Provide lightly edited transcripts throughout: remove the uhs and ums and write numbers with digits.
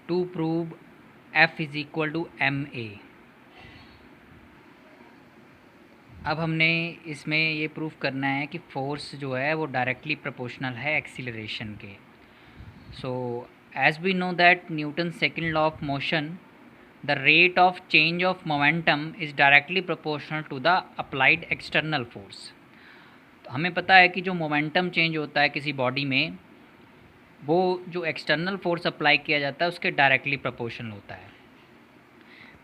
To prove F is equal to m a. अब हमने इसमें ये प्रूव करना है कि फोर्स जो है वो डायरेक्टली प्रोपोर्शनल है एक्सीलरेशन के। So as we know that Newton second law of motion, the rate of change of momentum is directly proportional to the applied external force. हमें पता है कि जो मोमेंटम चेंज होता है किसी बॉडी में, वो जो एक्सटर्नल फोर्स अप्लाई किया जाता है उसके डायरेक्टली प्रोपोर्शनल होता है।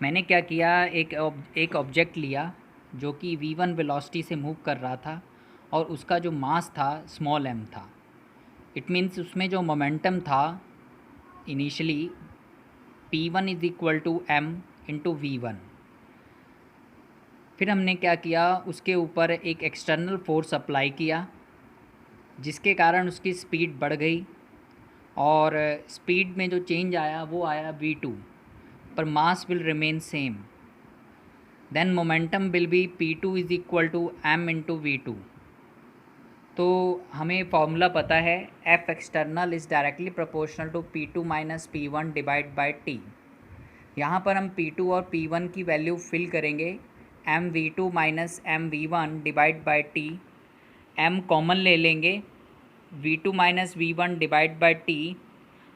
मैंने क्या किया, एक ऑब्जेक्ट लिया जो कि v1 वेलोसिटी से मूव कर रहा था और उसका जो मास था स्मॉल m था। इट मीन्स उसमें जो मोमेंटम था initially p1 is equal to m into v1। फिर हमने क्या किया, उसके ऊपर एक एक्सटर्नल फोर्स अप्लाई किया जिसके कारण उसकी स्पीड बढ़ गई और स्पीड में जो चेंज आया वो आया v2, पर mass will remain same. Then momentum will be p2 is equal to m into v2। तो हमें फॉर्मूला पता है, F external is directly proportional to P2 minus P1 divide by T। यहाँ पर हम P2 और P1 की वैल्यू फिल करेंगे, mv2 minus mv1 divide by T। m common ले लेंगे, v2 minus v1 divide by T।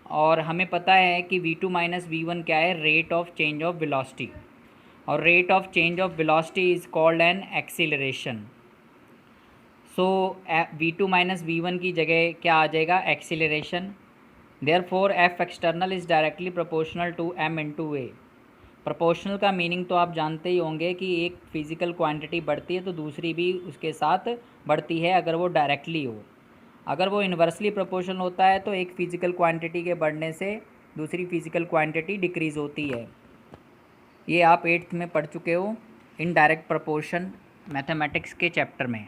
और हमें पता है कि v2 माइनस v1 क्या है, rate of change of velocity, और rate of change of velocity is called an acceleration. So v2 minus v1 की जगह क्या आ जाएगा, acceleration. Therefore F external is directly proportional to m into a. Proportional का meaning तो आप जानते ही होंगे कि एक फ़िज़िकल क्वांटिटी बढ़ती है तो दूसरी भी उसके साथ बढ़ती है अगर वो डायरेक्टली हो। अगर वो इन्वर्सली प्रोपोर्शनल होता है तो एक फ़िज़िकल क्वांटिटी के बढ़ने से दूसरी फ़िज़िकल क्वांटिटी डिक्रीज़ होती है। ये आप 8th में पढ़ चुके हो, इनडायरेक्ट प्रोपोर्शन मैथमेटिक्स के चैप्टर में।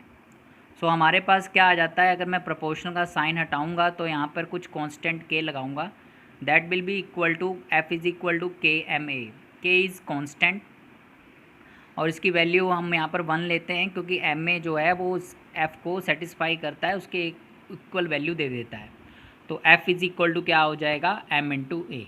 सो हमारे पास क्या आ जाता है, अगर मैं प्रोपोर्शनल का साइन हटाऊंगा तो यहाँ पर कुछ कांस्टेंट k लगाऊंगा, that will be equal to F is equal to k m a। k is constant और इसकी वैल्यू हम यहाँ पर 1 लेते हैं क्योंकि m a जो है वो F को सेटिस्फाई करता है, उसके इक्वल वैल्यू दे देता है। तो F इज़ इक्वल टू क्या हो जाएगा, m इंटू ए।